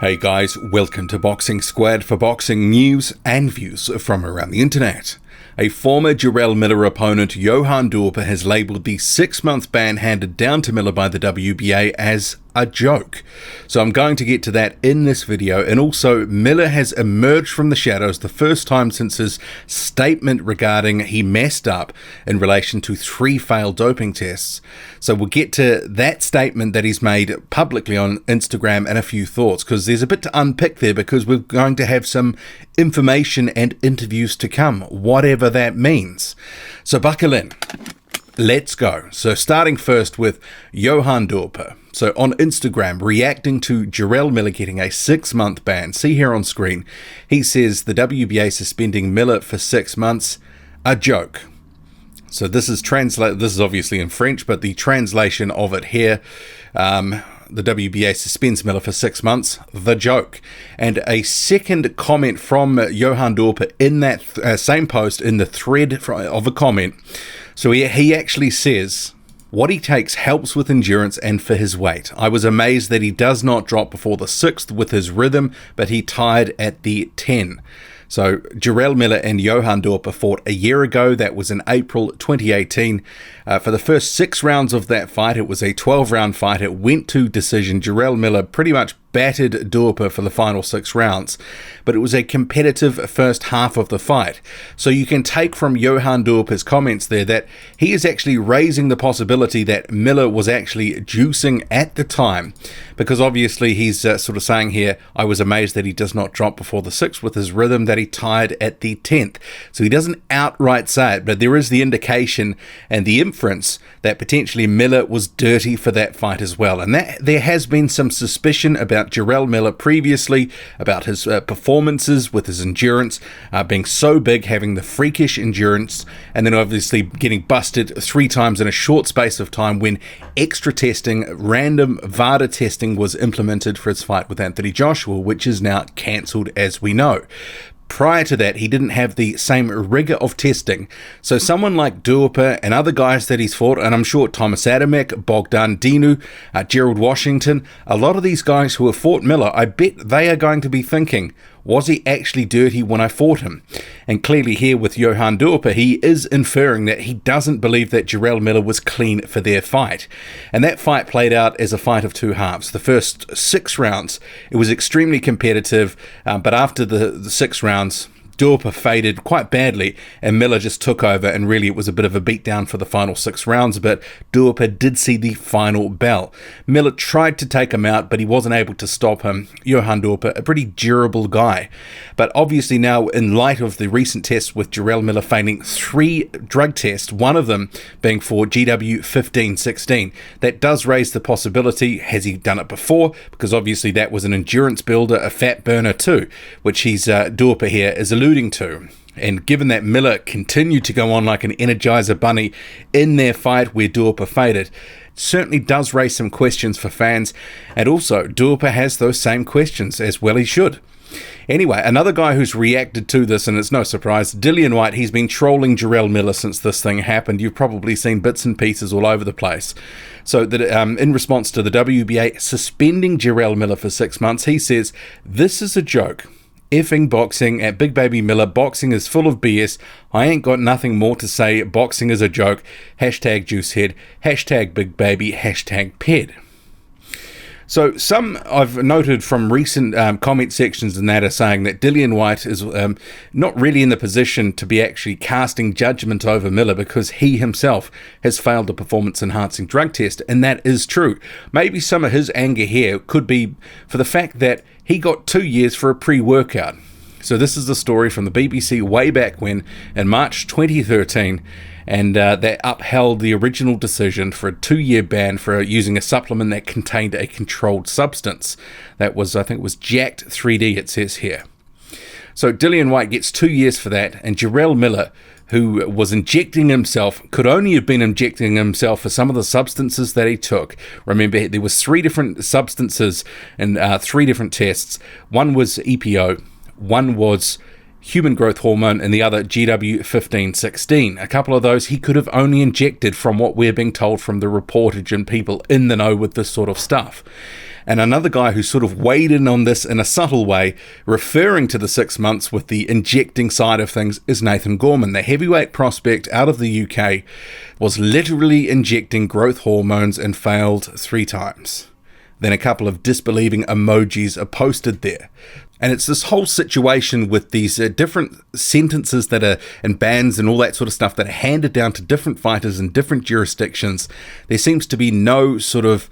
Hey guys, welcome to Boxing Squad for boxing news and views from around the internet. A former Jarrell Miller opponent, Johann Dorper, has labelled the 6-month ban handed down to Miller by the WBA as a joke. So I'm going to get to that in this video, and also Miller has emerged from the shadows the first time since his statement regarding he messed up in relation to 3 failed doping tests. So we'll get to that statement that he's made publicly on Instagram and a few thoughts, because there's a bit to unpick there, because we're going to have some information and interviews to come, whatever that means. So buckle in. Let's go. So starting first with Johann Dorper. So on Instagram, reacting to Jarrell Miller getting a 6-month ban. See here on screen, he says the WBA suspending Miller for 6 months, a joke. So this is obviously in French, but the translation of it here, the WBA suspends Miller for 6 months, the joke. And a second comment from Johann Dorper in that same post, in the thread of a comment. So he actually says, what he takes helps with endurance and for his weight. I was amazed that he does not drop before the 6th with his rhythm, but he tied at the 10. So Jarrell Miller and Johann Dorper fought a year ago. That was in April 2018. For the first 6 rounds of that fight, it was a 12-round fight. It went to decision. Jarrell Miller pretty much battered Dorper for the final 6 rounds, but it was a competitive first half of the fight. So you can take from Johann Dorper's comments there that he is actually raising the possibility that Miller was actually juicing at the time, because obviously he's sort of saying here, I was amazed that he does not drop before the 6th with his rhythm, that he tied at the 10th. So he doesn't outright say it, but there is the indication and the inference that potentially Miller was dirty for that fight as well. And that there has been some suspicion about Jarrell Miller previously, about his performances with his endurance being so big, having the freakish endurance, and then obviously getting busted 3 times in a short space of time when extra testing, random VADA testing was implemented for his fight with Anthony Joshua, which is now cancelled, as we know. Prior to that, he didn't have the same rigor of testing. So someone like Dorper and other guys that he's fought, and I'm sure Thomas Adamek, Bogdan Dinu, Gerald Washington, a lot of these guys who have fought Miller, I bet they are going to be thinking, was he actually dirty when I fought him? And clearly here with Johann Dorper, he is inferring that he doesn't believe that Jarrell Miller was clean for their fight. And that fight played out as a fight of 2 halves. The first 6 rounds, it was extremely competitive, but after the 6 rounds, Dorper faded quite badly and Miller just took over, and really it was a bit of a beatdown for the final 6 rounds, but Dorper did see the final bell. Miller tried to take him out, but he wasn't able to stop him. Johann Dorper, a pretty durable guy. But obviously now, in light of the recent tests with Jarrell Miller failing 3 drug tests, one of them being for GW 1516, that does raise the possibility, has he done it before? Because obviously that was an endurance builder, a fat burner too, which he's Dorper here is alluding to. And given that Miller continued to go on like an Energizer bunny in their fight where Dorper faded, certainly does raise some questions for fans, and also Dorper has those same questions, as well he should. Anyway, another guy who's reacted to this, and it's no surprise, Dillian Whyte. He's been trolling Jarrell Miller since this thing happened. You've probably seen bits and pieces all over the place. So that in response to the WBA suspending Jarrell Miller for 6 months, he says, this is a joke. Effing boxing at Big Baby Miller. Boxing is full of BS. I ain't got nothing more to say. Boxing is a joke. Hashtag Juicehead. Hashtag Big Baby. Hashtag Ped. So some I've noted from recent comment sections and that are saying that Dillian Whyte is not really in the position to be actually casting judgment over Miller, because he himself has failed the performance-enhancing drug test, and that is true. Maybe some of his anger here could be for the fact that he got 2 years for a pre-workout. So this is the story from the BBC way back when, in March 2013, and they upheld the original decision for a 2-year ban for using a supplement that contained a controlled substance. That was, I think it was Jacked 3D, it says here. So Dillian Whyte gets 2 years for that, and Jarrell Miller, who was injecting himself, could only have been injecting himself for some of the substances that he took. Remember, there was 3 different substances and 3 different tests. One was EPO, one was human growth hormone, and the other GW 1516. A couple of those he could have only injected, from what we're being told from the reportage and people in the know with this sort of stuff. And another guy who sort of weighed in on this in a subtle way, referring to the 6 months with the injecting side of things, is Nathan Gorman. The heavyweight prospect out of the UK was literally injecting growth hormones and failed 3 times. Then a couple of disbelieving emojis are posted there. And it's this whole situation with these different sentences that are and bans and all that sort of stuff that are handed down to different fighters in different jurisdictions. There seems to be no sort of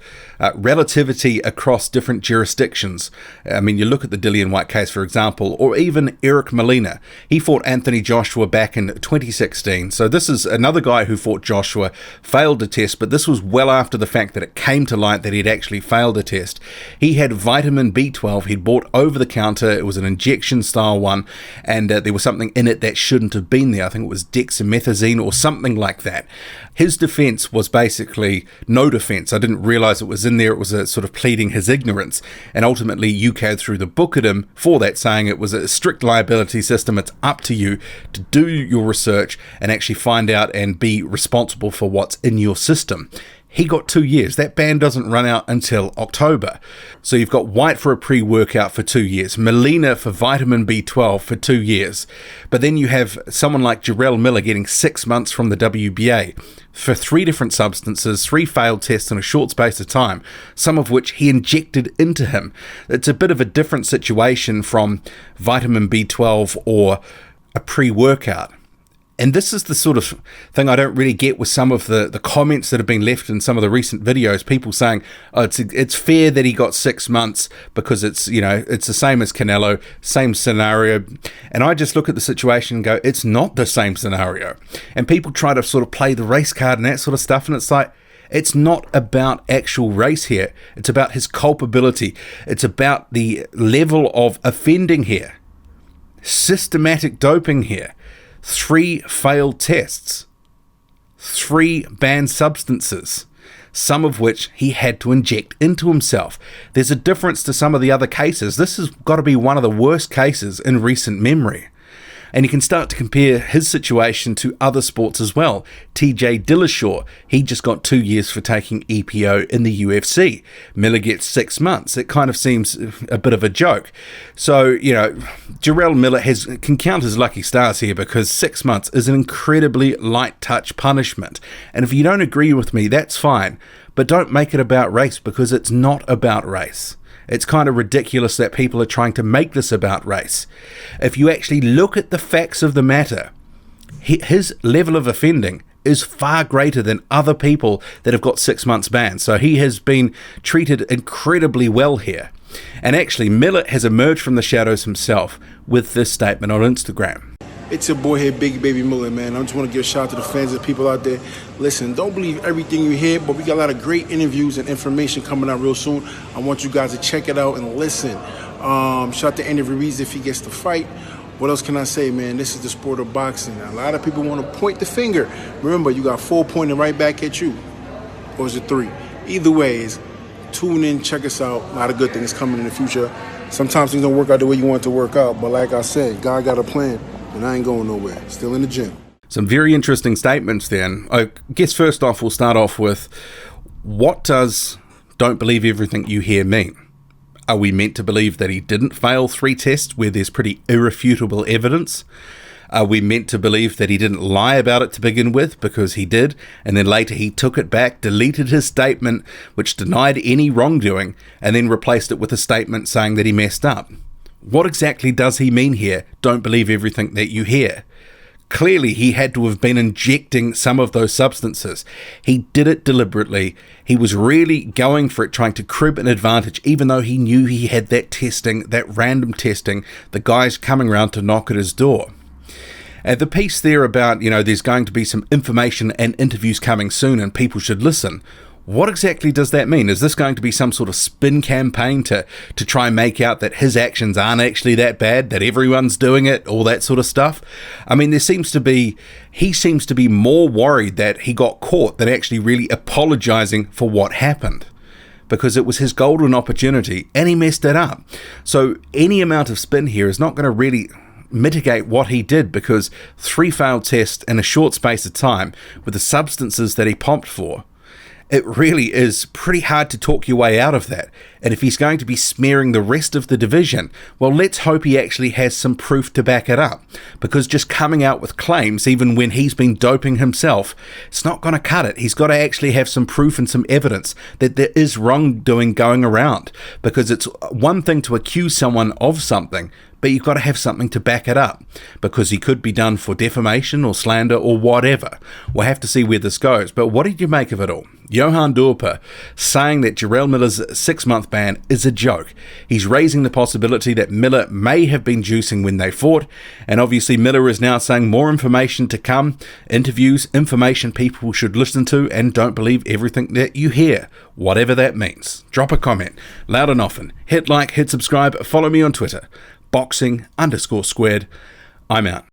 relativity across different jurisdictions. I mean, you look at the Dillian White case, for example, or even Eric Molina. He fought Anthony Joshua back in 2016. So this is another guy who fought Joshua, failed a test, but this was well after the fact that it came to light that he'd actually failed a test. He had vitamin B12 he'd bought over the counter. It was an injection style one, and there was something in it that shouldn't have been there. I think it was dexamethasone or something like that. His defense was basically no defense. I didn't realize it was in there. It was a sort of pleading his ignorance, and ultimately UK threw the book at him for that, saying it was a strict liability system. It's up to you to do your research and actually find out and be responsible for what's in your system. He got 2 years. That ban doesn't run out until October. So you've got White for a pre-workout for 2 years, Molina for vitamin B12 for 2 years. But then you have someone like Jarrell Miller getting 6 months from the WBA for 3 different substances, 3 failed tests in a short space of time, some of which he injected into him. It's a bit of a different situation from vitamin B12 or a pre-workout. And this is the sort of thing I don't really get with some of the comments that have been left in some of the recent videos. People saying, oh, it's fair that he got 6 months because it's the same as Canelo, same scenario. And I just look at the situation and go, it's not the same scenario. And people try to sort of play the race card and that sort of stuff. And it's like, it's not about actual race here. It's about his culpability. It's about the level of offending here. Systematic doping here. 3 failed tests, 3 banned substances, some of which he had to inject into himself. There's a difference to some of the other cases. This has got to be one of the worst cases in recent memory. And you can start to compare his situation to other sports as well. TJ Dillashaw, he just got 2 years for taking EPO in the UFC. Miller gets 6 months. It kind of seems a bit of a joke. So, Jarrell Miller can count his lucky stars here because 6 months is an incredibly light touch punishment. And if you don't agree with me, that's fine. But don't make it about race because it's not about race. It's kind of ridiculous that people are trying to make this about race. If you actually look at the facts of the matter, his level of offending is far greater than other people that have got 6 months ban. So he has been treated incredibly well here. And actually, Miller has emerged from the shadows himself with this statement on Instagram. It's your boy here, Big Baby Miller, man. I just want to give a shout out to the fans and people out there. Listen, don't believe everything you hear, but we got a lot of great interviews and information coming out real soon. I want you guys to check it out and listen. Shout out to Andy Ruiz if he gets to fight. What else can I say, man? This is the sport of boxing. A lot of people want to point the finger. Remember, you got 4 pointing right back at you. Or is it 3? Either way, tune in, check us out. A lot of good things coming in the future. Sometimes things don't work out the way you want it to work out, but like I said, God got a plan. And I ain't going nowhere. Still in the gym. Some very interesting statements then. I guess first off, we'll start off with, what does don't believe everything you hear mean? Are we meant to believe that he didn't fail 3 tests where there's pretty irrefutable evidence? Are we meant to believe that he didn't lie about it to begin with because he did, and then later he took it back, deleted his statement, which denied any wrongdoing, and then replaced it with a statement saying that he messed up? What exactly does he mean here? Don't believe everything that you hear. Clearly, he had to have been injecting some of those substances. He did it deliberately. He was really going for it, trying to crib an advantage, even though he knew he had that testing, that random testing, the guys coming around to knock at his door. And the piece there about, there's going to be some information and interviews coming soon and people should listen. What exactly does that mean? Is this going to be some sort of spin campaign to try and make out that his actions aren't actually that bad, that everyone's doing it, all that sort of stuff? I mean, he seems to be more worried that he got caught than actually really apologizing for what happened, because it was his golden opportunity and he messed it up. So any amount of spin here is not going to really mitigate what he did, because 3 failed tests in a short space of time with the substances that he pumped for it really is pretty hard to talk your way out of that. And if he's going to be smearing the rest of the division, well, let's hope he actually has some proof to back it up. Because just coming out with claims, even when he's been doping himself, it's not going to cut it. He's got to actually have some proof and some evidence that there is wrongdoing going around. Because it's one thing to accuse someone of something, but you've got to have something to back it up, because he could be done for defamation or slander or whatever. We'll have to see where this goes. But what did you make of it all? Johan Dorper saying that Jarrell Miller's 6-month ban is a joke. He's raising the possibility that Miller may have been juicing when they fought, and obviously Miller is now saying more information to come, interviews, information people should listen to, and don't believe everything that you hear, whatever that means. Drop a comment, loud and often. Hit like, hit subscribe, follow me on Twitter, boxing_squared. I'm out.